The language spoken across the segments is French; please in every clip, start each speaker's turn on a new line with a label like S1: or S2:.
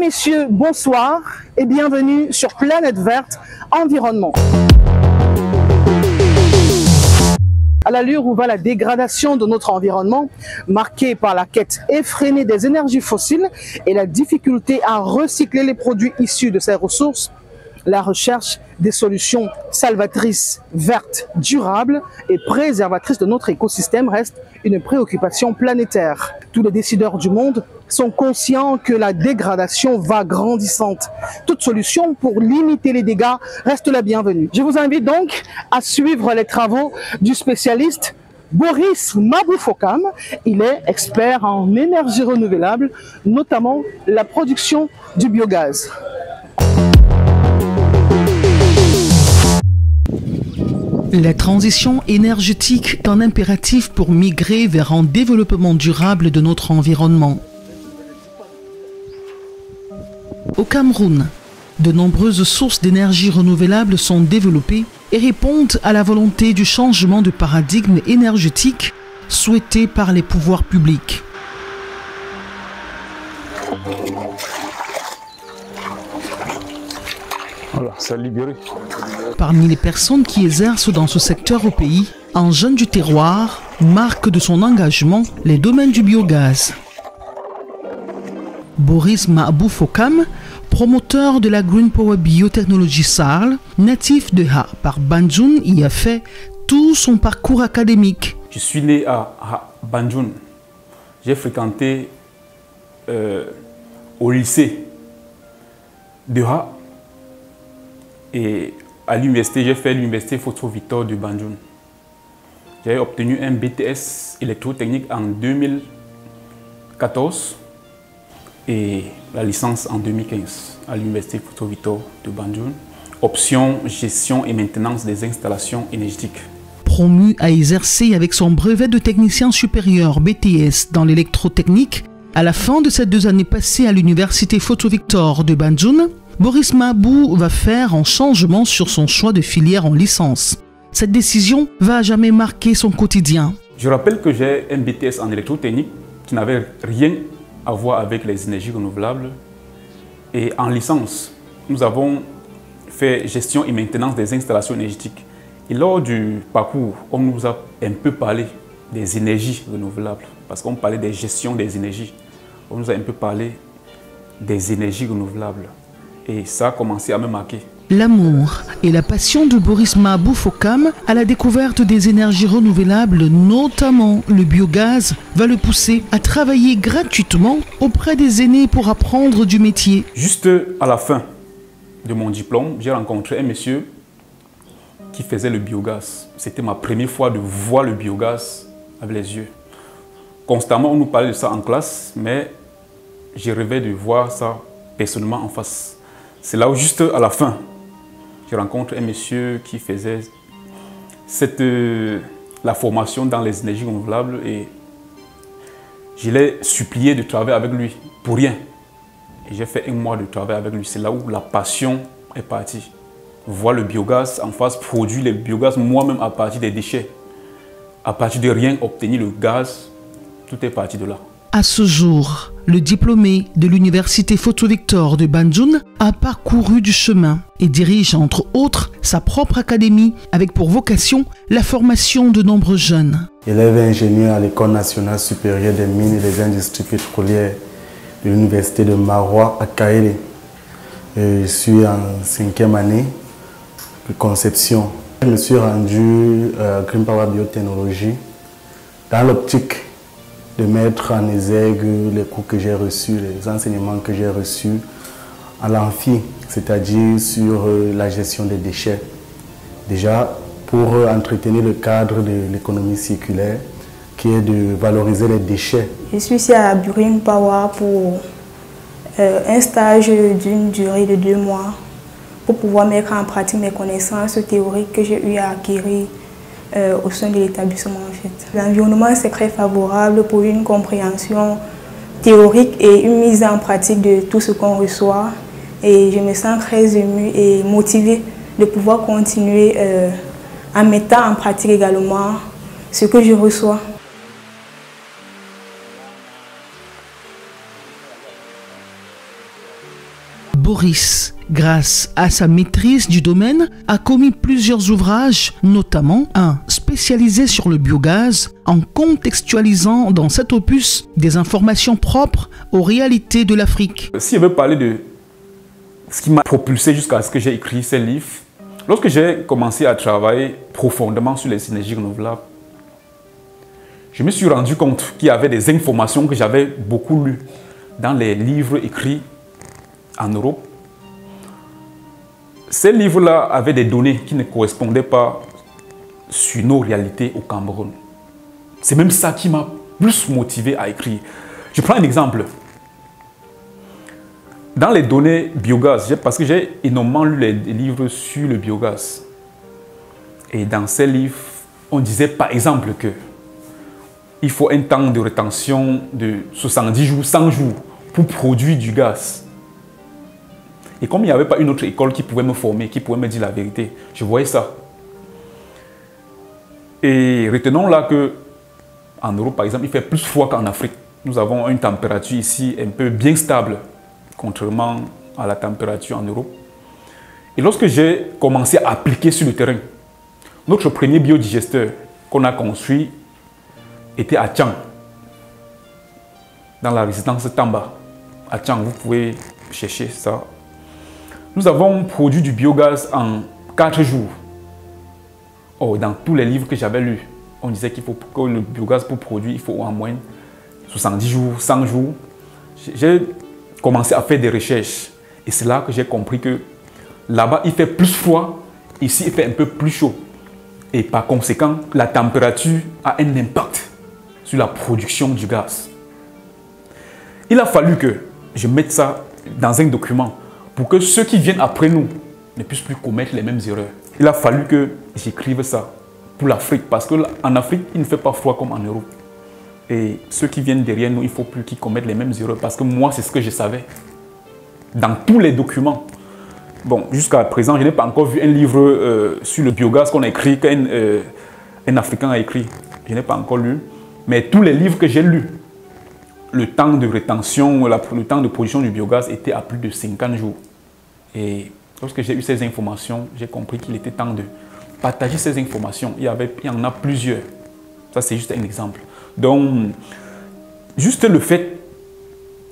S1: messieurs, bonsoir et bienvenue sur Planète Verte Environnement. À l'allure où va la dégradation de notre environnement, marquée par la quête effrénée des énergies fossiles et la difficulté à recycler les produits issus de ces ressources, la recherche des solutions salvatrices, vertes, durables et préservatrices de notre écosystème reste une préoccupation planétaire. Tous les décideurs du monde sont conscients que la dégradation va grandissante. Toute solution pour limiter les dégâts reste la bienvenue. Je vous invite donc à suivre les travaux du spécialiste Boris Maboufokam. Il est expert en énergie renouvelable, notamment la production du biogaz.
S2: La transition énergétique est un impératif pour migrer vers un développement durable de notre environnement. Au Cameroun, de nombreuses sources d'énergie renouvelable sont développées et répondent à la volonté du changement de paradigme énergétique souhaité par les pouvoirs publics.
S3: Voilà, c'est libéré.
S2: Parmi les personnes qui exercent dans ce secteur au pays, un jeune du terroir marque de son engagement les domaines du biogaz. Boris Maboufokam, promoteur de la Green Power Biotechnologie Sarl, natif de Ha par Banjul, y a fait tout son parcours académique.
S3: Je suis né à Banjul. J'ai fréquenté au lycée de Ha. Et à l'université, j'ai fait l'université Photo Victor de Banjul. J'ai obtenu un BTS électrotechnique en 2014 et la licence en 2015 à l'université Photo Victor de Banjul. Option gestion et maintenance des installations énergétiques.
S2: Promu à exercer avec son brevet de technicien supérieur BTS dans l'électrotechnique, à la fin de ces 2 années passées à l'université Photo Victor de Banjul, Boris Mabou va faire un changement sur son choix de filière en licence. Cette décision va à jamais marquer son quotidien.
S3: Je rappelle que j'ai un BTS en électrotechnique qui n'avait rien à voir avec les énergies renouvelables. Et en licence, nous avons fait gestion et maintenance des installations énergétiques. Et lors du parcours, on nous a un peu parlé des énergies renouvelables. Parce qu'on parlait des gestions des énergies. On nous a un peu parlé des énergies renouvelables. Et ça a commencé à me marquer.
S2: L'amour et la passion de Boris Maboufokam à la découverte des énergies renouvelables, notamment le biogaz, va le pousser à travailler gratuitement auprès des aînés pour apprendre du métier.
S3: Juste à la fin de mon diplôme, j'ai rencontré un monsieur qui faisait le biogaz. C'était ma première fois de voir le biogaz avec les yeux. Constamment, on nous parlait de ça en classe, mais j'ai rêvé de voir ça personnellement en face. C'est là où, juste à la fin, je rencontre un monsieur qui faisait la formation dans les énergies renouvelables et je l'ai supplié de travailler avec lui pour rien. Et j'ai fait 1 mois de travail avec lui. C'est là où la passion est partie. Voir le biogaz en face, produire le biogaz moi-même à partir des déchets. À partir de rien, obtenir le gaz, tout est parti de là.
S2: À ce jour, le diplômé de l'université Photo Victor de Banjul a parcouru du chemin et dirige entre autres sa propre académie avec pour vocation la formation de nombreux jeunes.
S4: Élève ingénieur à l'École nationale supérieure des mines et des industries pétrolières de l'université de Marois à Kaélé. Je suis en 5e année de conception. Je me suis rendu à Green Power Biotechnologie dans l'optique de mettre en exergue les cours que j'ai reçus, les enseignements que j'ai reçus à l'amphi, c'est-à-dire sur la gestion des déchets. Déjà, pour entretenir le cadre de l'économie circulaire, qui est de valoriser les déchets.
S5: Je suis ici à Green Power pour un stage d'une durée de 2 mois pour pouvoir mettre en pratique mes connaissances théoriques que j'ai eu à acquérir au sein de l'établissement en fait. L'environnement c'est très favorable pour une compréhension théorique et une mise en pratique de tout ce qu'on reçoit. Et je me sens très émue et motivée de pouvoir continuer en mettant en pratique également ce que je reçois.
S2: Boris, grâce à sa maîtrise du domaine, a commis plusieurs ouvrages, notamment un spécialisé sur le biogaz, en contextualisant dans cet opus des informations propres aux réalités de l'Afrique.
S3: Si je veux parler de ce qui m'a propulsé jusqu'à ce que j'ai écrit ces livres, lorsque j'ai commencé à travailler profondément sur les énergies renouvelables, je me suis rendu compte qu'il y avait des informations que j'avais beaucoup lues dans les livres écrits en Europe. Ces livres-là avaient des données qui ne correspondaient pas sur nos réalités au Cameroun. C'est même ça qui m'a plus motivé à écrire. Je prends un exemple. Dans les données biogaz, parce que j'ai énormément lu les livres sur le biogaz. Et dans ces livres, on disait par exemple que il faut un temps de rétention de 70 jours, 100 jours pour produire du gaz. Et comme il n'y avait pas une autre école qui pouvait me former, qui pouvait me dire la vérité, je voyais ça. Et retenons là que en Europe, par exemple, il fait plus froid qu'en Afrique. Nous avons une température ici un peu bien stable, contrairement à la température en Europe. Et lorsque j'ai commencé à appliquer sur le terrain, notre premier biodigesteur qu'on a construit était à Tchang, dans la résidence Tamba. À Tchang, vous pouvez chercher ça. Nous avons produit du biogaz en 4 jours. Oh, dans tous les livres que j'avais lus, on disait qu'il faut que le biogaz pour produire, il faut en moyenne 70 jours, 100 jours. J'ai commencé à faire des recherches. Et c'est là que j'ai compris que là-bas, il fait plus froid. Ici, il fait un peu plus chaud. Et par conséquent, la température a un impact sur la production du gaz. Il a fallu que je mette ça dans un document pour que ceux qui viennent après nous ne puissent plus commettre les mêmes erreurs. Il a fallu que j'écrive ça pour l'Afrique, parce qu'en Afrique, il ne fait pas froid comme en Europe. Et ceux qui viennent derrière nous, il ne faut plus qu'ils commettent les mêmes erreurs, parce que moi, c'est ce que je savais. Dans tous les documents. Bon, jusqu'à présent, je n'ai pas encore vu un livre sur le biogaz qu'on a écrit, qu'un Africain a écrit. Je n'ai pas encore lu. Mais tous les livres que j'ai lus, le temps de rétention, le temps de production du biogaz était à plus de 50 jours. Et lorsque j'ai eu ces informations, j'ai compris qu'il était temps de partager ces informations. Il y en a plusieurs. Ça, c'est juste un exemple. Donc, juste le fait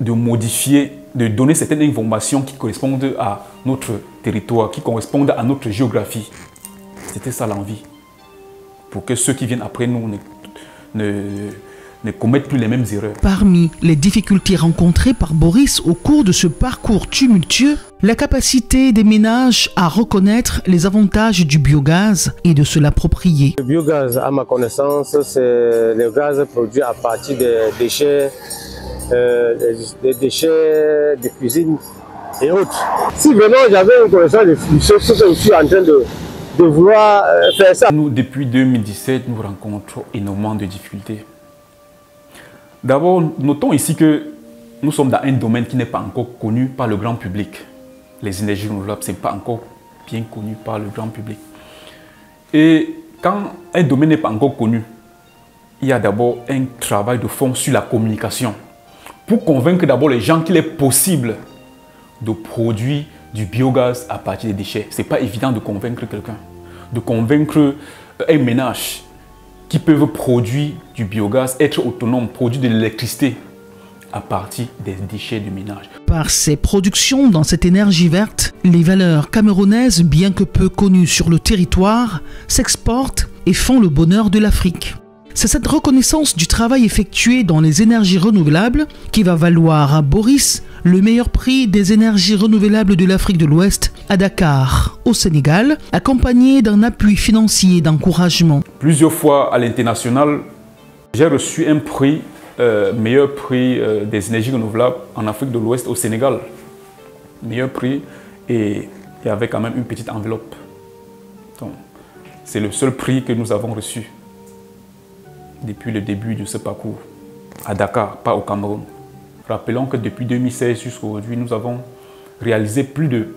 S3: de modifier, de donner certaines informations qui correspondent à notre territoire, qui correspondent à notre géographie, c'était ça l'envie. Pour que ceux qui viennent après nous ne commettent plus les mêmes erreurs.
S2: Parmi les difficultés rencontrées par Boris au cours de ce parcours tumultueux, la capacité des ménages à reconnaître les avantages du biogaz et de se l'approprier.
S6: Le biogaz, à ma connaissance, c'est le gaz produit à partir des déchets de cuisine et autres. Si vraiment j'avais une connaissance de ce que je suis en train de vouloir faire ça.
S3: Nous, depuis 2017, nous rencontrons énormément de difficultés. D'abord, notons ici que nous sommes dans un domaine qui n'est pas encore connu par le grand public. Les énergies renouvelables, ce n'est pas encore bien connu par le grand public. Et quand un domaine n'est pas encore connu, il y a d'abord un travail de fond sur la communication. Pour convaincre d'abord les gens qu'il est possible de produire du biogaz à partir des déchets. Ce n'est pas évident de convaincre quelqu'un, de convaincre un ménage qui peuvent produire du biogaz, être autonomes, produire de l'électricité à partir des déchets du ménage.
S2: Par ses productions dans cette énergie verte, les valeurs camerounaises, bien que peu connues sur le territoire, s'exportent et font le bonheur de l'Afrique. C'est cette reconnaissance du travail effectué dans les énergies renouvelables qui va valoir à Boris le meilleur prix des énergies renouvelables de l'Afrique de l'Ouest à Dakar, au Sénégal, accompagné d'un appui financier d'encouragement.
S3: Plusieurs fois à l'international, j'ai reçu un prix, meilleur prix des énergies renouvelables en Afrique de l'Ouest au Sénégal. Meilleur prix et il y avait quand même une petite enveloppe. C'est le seul prix que nous avons reçu depuis le début de ce parcours à Dakar, pas au Cameroun. Rappelons que depuis 2016 jusqu'à aujourd'hui, nous avons réalisé plus de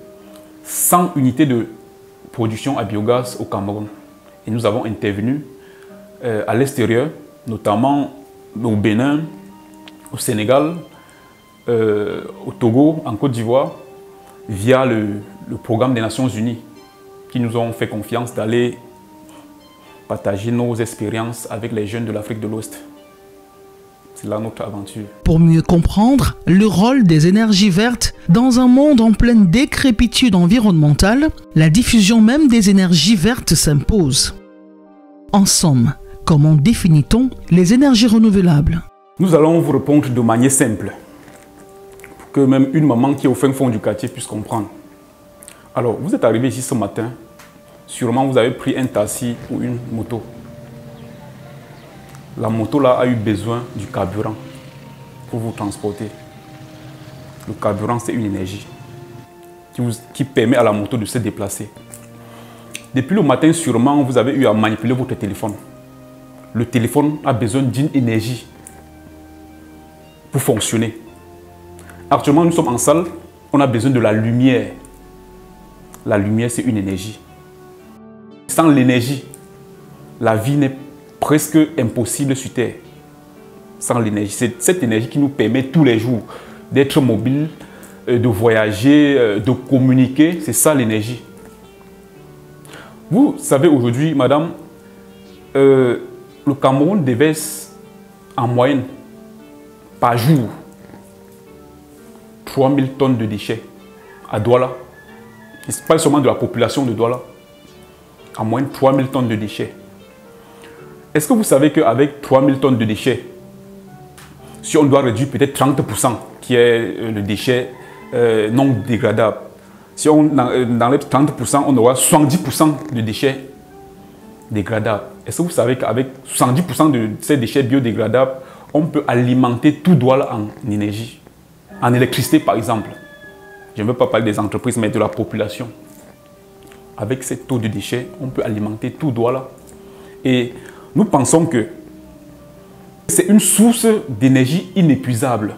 S3: 100 unités de production à biogaz au Cameroun. Et nous avons intervenu à l'extérieur, notamment au Bénin, au Sénégal, au Togo, en Côte d'Ivoire via le programme des Nations Unies qui nous ont fait confiance d'aller partager nos expériences avec les jeunes de l'Afrique de l'Ouest. C'est là notre aventure.
S2: Pour mieux comprendre le rôle des énergies vertes dans un monde en pleine décrépitude environnementale, la diffusion même des énergies vertes s'impose. En somme, comment définit-on les énergies renouvelables?
S3: Nous allons vous répondre de manière simple, pour que même une maman qui est au fin fond du quartier puisse comprendre. Alors, vous êtes arrivé ici ce matin, sûrement vous avez pris un taxi ou une moto. La moto là a eu besoin du carburant pour vous transporter. Le carburant, c'est une énergie qui permet à la moto de se déplacer. Depuis le matin, sûrement, vous avez eu à manipuler votre téléphone. Le téléphone a besoin d'une énergie pour fonctionner. Actuellement, nous sommes en salle, on a besoin de la lumière. La lumière, c'est une énergie. Sans l'énergie, la vie n'est presque impossible sur Terre. Sans l'énergie. C'est cette énergie qui nous permet tous les jours d'être mobile, de voyager, de communiquer. C'est ça l'énergie. Vous savez aujourd'hui, madame, le Cameroun déverse en moyenne par jour 3000 tonnes de déchets à Douala. Je ne parle seulement de la population de Douala. En moyenne 3000 tonnes de déchets. Est-ce que vous savez qu'avec 3000 tonnes de déchets, si on doit réduire peut-être 30%, qui est le déchet non dégradable, si on enlève 30%, on aura 70% de déchets dégradables. Est-ce que vous savez qu'avec 70% de ces déchets biodégradables, on peut alimenter tout Douala en énergie, en électricité par exemple. Je ne veux pas parler des entreprises, mais de la population. Avec ces taux de déchets, on peut alimenter tout Douala. Et nous pensons que c'est une source d'énergie inépuisable.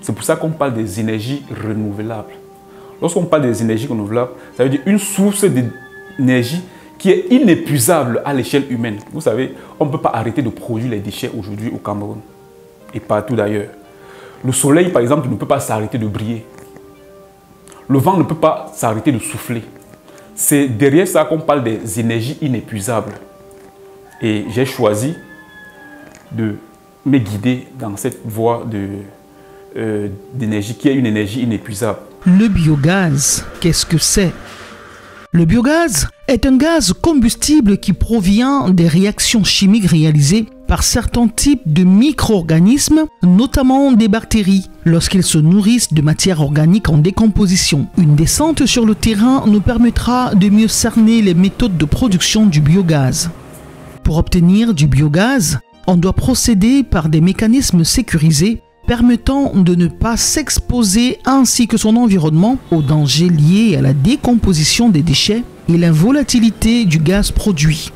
S3: C'est pour ça qu'on parle des énergies renouvelables. Lorsqu'on parle des énergies renouvelables, ça veut dire une source d'énergie qui est inépuisable à l'échelle humaine. Vous savez, on ne peut pas arrêter de produire les déchets aujourd'hui au Cameroun et partout d'ailleurs. Le soleil, par exemple, ne peut pas s'arrêter de briller. Le vent ne peut pas s'arrêter de souffler. C'est derrière ça qu'on parle des énergies inépuisables. Et j'ai choisi de me guider dans cette voie d'énergie qui est une énergie inépuisable.
S2: Le biogaz, qu'est-ce que c'est? Le biogaz est un gaz combustible qui provient des réactions chimiques réalisées par certains types de micro-organismes, notamment des bactéries, lorsqu'ils se nourrissent de matière organique en décomposition. Une descente sur le terrain nous permettra de mieux cerner les méthodes de production du biogaz. Pour obtenir du biogaz, on doit procéder par des mécanismes sécurisés permettant de ne pas s'exposer ainsi que son environnement aux dangers liés à la décomposition des déchets et la volatilité du gaz produit.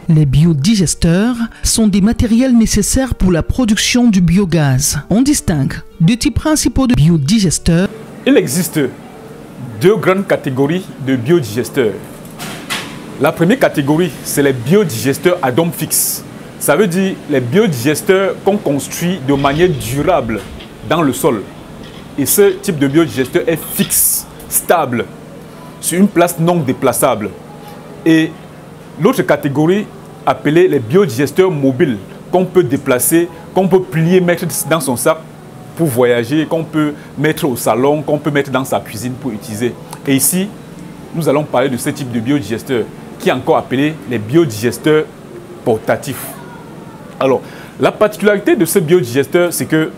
S2: Les biodigesteurs sont des matériels nécessaires pour la production du biogaz. On distingue deux types principaux de biodigesteurs.
S3: Il existe deux grandes catégories de biodigesteurs. La première catégorie, c'est les biodigesteurs à dôme fixe. Ça veut dire les biodigesteurs qu'on construit de manière durable dans le sol. Et ce type de biodigesteur est fixe, stable, sur une place non déplaçable. Et l'autre catégorie, appelée les biodigesteurs mobiles, qu'on peut déplacer, qu'on peut plier, mettre dans son sac pour voyager, qu'on peut mettre au salon, qu'on peut mettre dans sa cuisine pour utiliser. Et ici, nous allons parler de ce type de biodigesteurs, qui est encore appelé les biodigesteurs portatifs. Alors, la particularité de ce biodigesteur, c'est que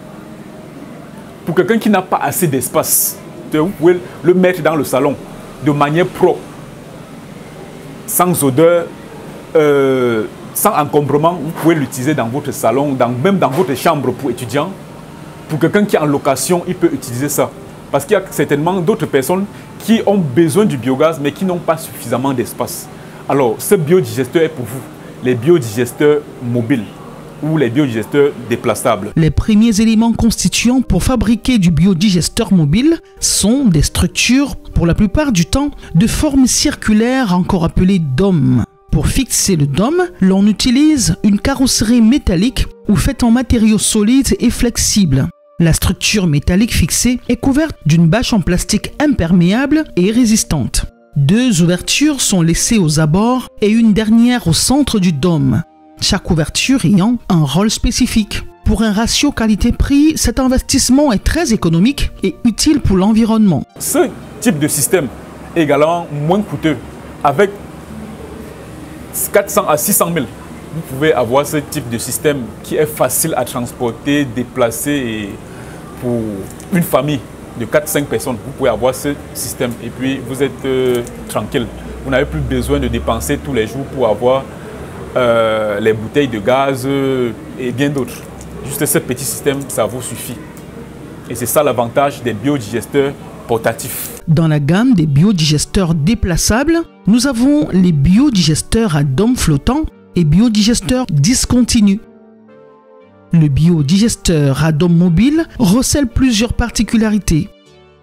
S3: pour quelqu'un qui n'a pas assez d'espace, vous pouvez le mettre dans le salon de manière propre, sans odeur, sans encombrement. Vous pouvez l'utiliser dans votre salon, même dans votre chambre pour étudiants. Pour quelqu'un qui est en location, il peut utiliser ça. Parce qu'il y a certainement d'autres personnes qui ont besoin du biogaz, mais qui n'ont pas suffisamment d'espace. Alors, ce biodigesteur est pour vous, les biodigesteurs mobiles ou les biodigesteurs déplaçables.
S2: Les premiers éléments constituants pour fabriquer du biodigesteur mobile sont des structures, pour la plupart du temps, de forme circulaire, encore appelée dôme. Pour fixer le dôme, l'on utilise une carrosserie métallique ou faite en matériaux solides et flexibles. La structure métallique fixée est couverte d'une bâche en plastique imperméable et résistante. 2 ouvertures sont laissées aux abords et une dernière au centre du dôme, chaque ouverture ayant un rôle spécifique. Pour un ratio qualité-prix, cet investissement est très économique et utile pour l'environnement.
S3: Ce type de système est également moins coûteux. Avec 400 à 600 000, vous pouvez avoir ce type de système qui est facile à transporter, déplacer. Et pour une famille de 4-5 personnes, vous pouvez avoir ce système et puis vous êtes tranquille. Vous n'avez plus besoin de dépenser tous les jours pour avoir les bouteilles de gaz et bien d'autres. Juste ce petit système, ça vous suffit. Et c'est ça l'avantage des biodigesteurs portatifs.
S2: Dans la gamme des biodigesteurs déplaçables, nous avons les biodigesteurs à dôme flottant et biodigesteurs discontinus. Le biodigesteur à dôme mobile recèle plusieurs particularités.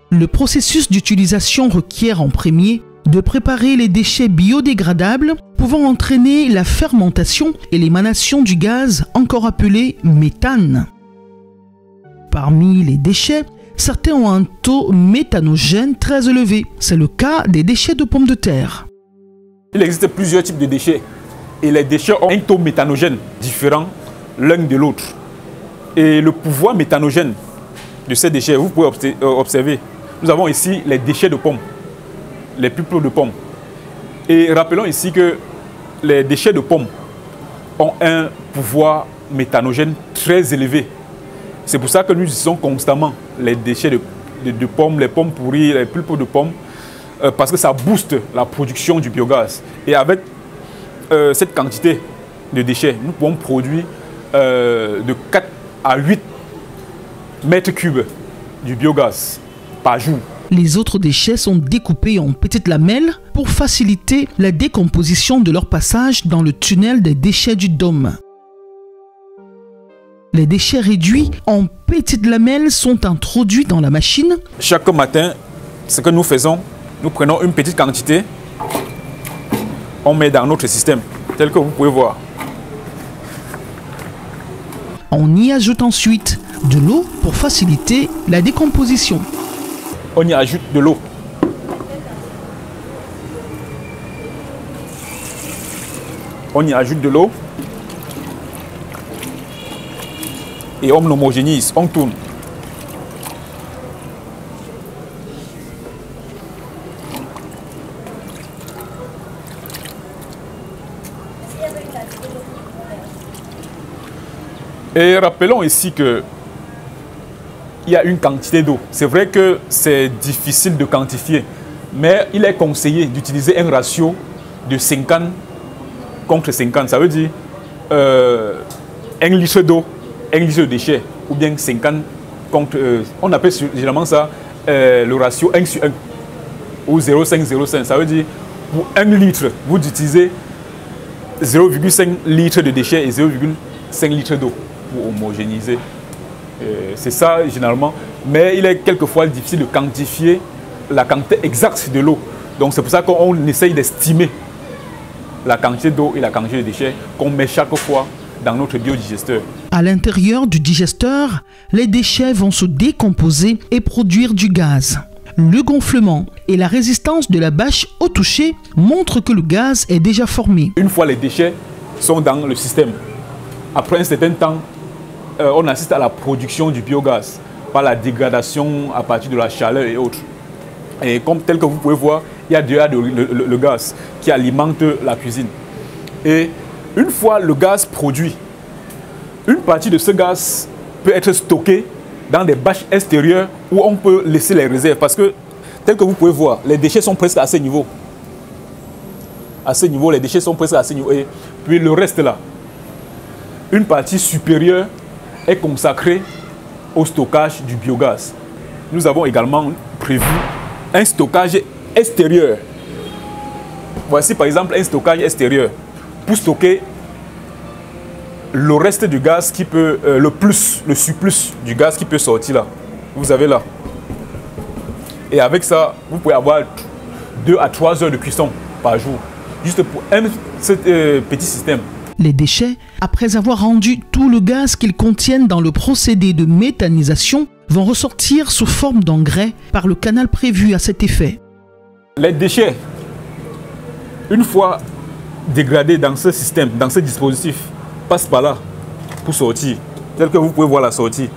S2: Le processus d'utilisation requiert en premier de préparer les déchets biodégradables pouvant entraîner la fermentation et l'émanation du gaz encore appelé méthane. Parmi les déchets, certains ont un taux méthanogène très élevé. C'est le cas des déchets de pommes de terre.
S3: Il existe plusieurs types de déchets et les déchets ont un taux méthanogène différent l'un de l'autre. Et le pouvoir méthanogène de ces déchets, vous pouvez observer, nous avons ici les déchets de pommes, les pulpes de pommes. Et rappelons ici que les déchets de pommes ont un pouvoir méthanogène très élevé. C'est pour ça que nous utilisons constamment les déchets de pommes, les pommes pourries, les pulpes de pommes, parce que ça booste la production du biogaz. Et avec cette quantité de déchets, nous pouvons produire de 4 à 8 mètres cubes du biogaz par jour.
S2: Les autres déchets sont découpés en petites lamelles pour faciliter la décomposition de leur passage dans le tunnel des déchets du dôme. Les déchets réduits en petites lamelles sont introduits dans la machine.
S3: Chaque matin, ce que nous faisons, nous prenons une petite quantité, on met dans notre système, tel que vous pouvez voir.
S2: On y ajoute ensuite de l'eau pour faciliter la décomposition.
S3: On y ajoute de l'eau. On y ajoute de l'eau. Et on homogénise, on tourne. Et rappelons ici que il y a une quantité d'eau. C'est vrai que c'est difficile de quantifier, mais il est conseillé d'utiliser un ratio de 50 contre 50. Ça veut dire 1 litre d'eau, 1 litre de déchets, ou bien 50 contre... on appelle généralement ça le ratio 1 sur 1, ou 0,5-0,5. Ça veut dire pour 1 litre, vous utilisez 0,5 litres de déchets et 0,5 litres d'eau pour homogénéiser. C'est ça généralement, mais il est quelquefois difficile de quantifier la quantité exacte de l'eau. Donc c'est pour ça qu'on essaye d'estimer la quantité d'eau et la quantité de déchets qu'on met chaque fois dans notre biodigesteur.
S2: À l'intérieur du digesteur, les déchets vont se décomposer et produire du gaz. Le gonflement et la résistance de la bâche au toucher montrent que le gaz est déjà formé.
S3: Une fois les déchets sont dans le système, après un certain temps, on assiste à la production du biogaz par la dégradation à partir de la chaleur et autres. Et comme tel que vous pouvez voir, il y a déjà le gaz qui alimente la cuisine. Et une fois le gaz produit, une partie de ce gaz peut être stocké dans des bâches extérieures où on peut laisser les réserves. Parce que, tel que vous pouvez voir, les déchets sont presque à ce niveau. À ce niveau, les déchets sont presque à ce niveau. Et puis le reste là, une partie supérieure est consacrée au stockage du biogaz. Nous avons également prévu un stockage extérieur. Voici par exemple un stockage extérieur pour stocker le reste du gaz qui peut, le surplus du gaz qui peut sortir là. Vous avez là. Et avec ça, vous pouvez avoir 2 à 3 heures de cuisson par jour, juste pour ce petit système.
S2: Les déchets, après avoir rendu tout le gaz qu'ils contiennent dans le procédé de méthanisation, vont ressortir sous forme d'engrais par le canal prévu à cet effet.
S3: Les déchets, une fois dégradés dans ce système, dans ce dispositif, passent par là pour sortir. Tel que vous pouvez voir la sortie.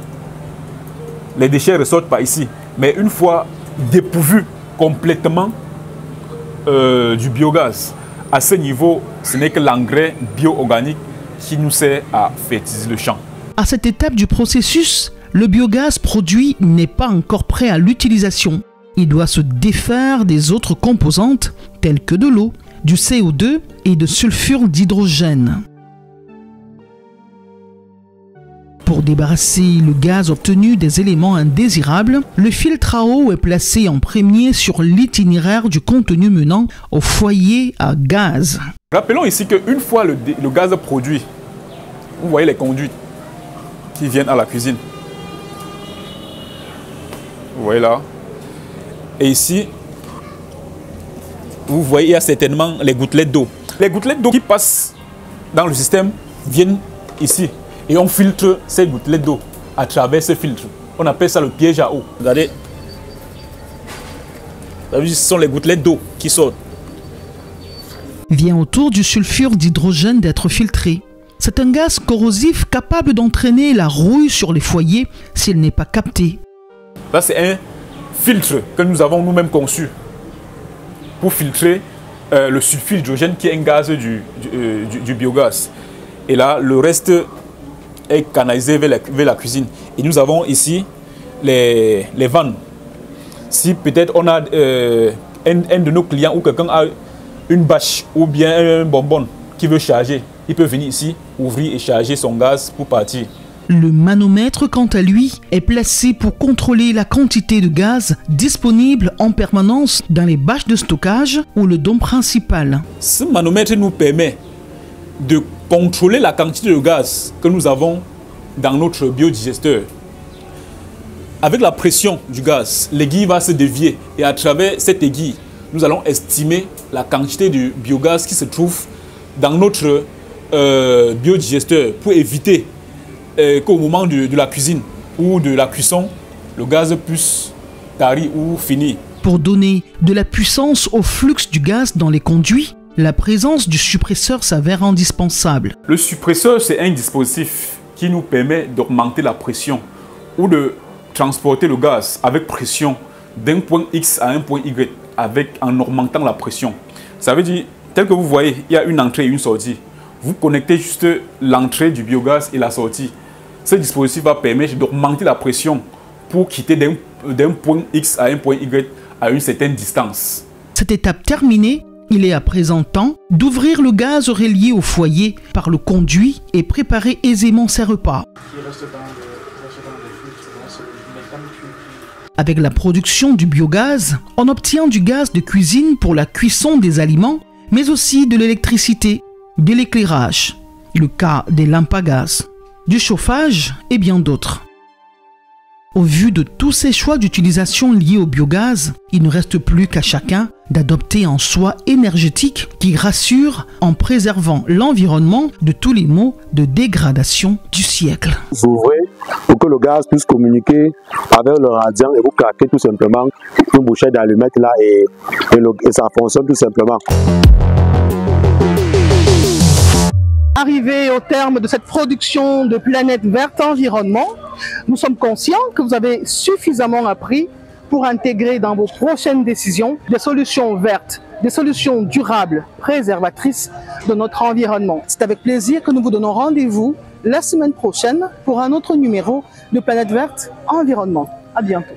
S3: Les déchets ressortent par ici. Mais une fois dépourvus complètement du biogaz, à ce niveau, ce n'est que l'engrais bio-organique qui nous sert à fertiliser le champ.
S2: À cette étape du processus, le biogaz produit n'est pas encore prêt à l'utilisation. Il doit se défaire des autres composantes telles que de l'eau, du CO2 et de sulfure d'hydrogène. Pour débarrasser le gaz obtenu des éléments indésirables, le filtre à eau est placé en premier sur l'itinéraire du contenu menant au foyer à gaz.
S3: Rappelons ici qu'une fois le gaz produit, vous voyez les conduites qui viennent à la cuisine. Vous voyez là. Et ici, vous voyez, il y a certainement les gouttelettes d'eau. Les gouttelettes d'eau qui passent dans le système viennent ici. Et on filtre ces gouttelettes d'eau à travers ce filtre. On appelle ça le piège à eau. Regardez. Ce sont les gouttelettes d'eau qui sortent.
S2: Vient au tour du sulfure d'hydrogène d'être filtré. C'est un gaz corrosif capable d'entraîner la rouille sur les foyers s'il n'est pas capté.
S3: Là, c'est un filtre que nous avons nous-mêmes conçu pour filtrer le sulfure d'hydrogène qui est un gaz du biogaz. Et là, le reste est canalisé vers la cuisine. Et nous avons ici les vannes. Si peut-être on a un de nos clients ou quelqu'un a une bâche ou bien un bonbon qui veut charger, il peut venir ici, ouvrir et charger son gaz pour partir.
S2: Le manomètre, quant à lui, est placé pour contrôler la quantité de gaz disponible en permanence dans les bâches de stockage ou le dôme principal.
S3: Ce manomètre nous permet de contrôler la quantité de gaz que nous avons dans notre biodigesteur. Avec la pression du gaz, l'aiguille va se dévier et à travers cette aiguille, nous allons estimer la quantité du biogaz qui se trouve dans notre biodigesteur pour éviter qu'au moment de la cuisine ou de la cuisson, le gaz puisse tarir ou finir.
S2: Pour donner de la puissance au flux du gaz dans les conduits, la présence du suppresseur s'avère indispensable.
S3: Le suppresseur, c'est un dispositif qui nous permet d'augmenter la pression ou de transporter le gaz avec pression d'un point X à un point Y en augmentant la pression. Ça veut dire, tel que vous voyez, il y a une entrée et une sortie. Vous connectez juste l'entrée du biogaz et la sortie. Ce dispositif va permettre d'augmenter la pression pour quitter d'un point X à un point Y à une certaine distance.
S2: Cette étape terminée, il est à présent temps d'ouvrir le gaz relié au foyer par le conduit et préparer aisément ses repas. Avec la production du biogaz, on obtient du gaz de cuisine pour la cuisson des aliments, mais aussi de l'électricité, de l'éclairage, le cas des lampes à gaz, du chauffage et bien d'autres. Au vu de tous ces choix d'utilisation liés au biogaz, il ne reste plus qu'à chacun d'adopter un choix énergétique qui rassure en préservant l'environnement de tous les maux de dégradation du siècle.
S6: Vous ouvrez pour que le gaz puisse communiquer avec le radiant et vous claquez tout simplement une bouchette d'allumette là et ça fonctionne tout simplement.
S1: Arrivé au terme de cette production de Planète Verte Environnement, nous sommes conscients que vous avez suffisamment appris pour intégrer dans vos prochaines décisions des solutions vertes, des solutions durables, préservatrices de notre environnement. C'est avec plaisir que nous vous donnons rendez-vous la semaine prochaine pour un autre numéro de Planète Verte Environnement. À bientôt.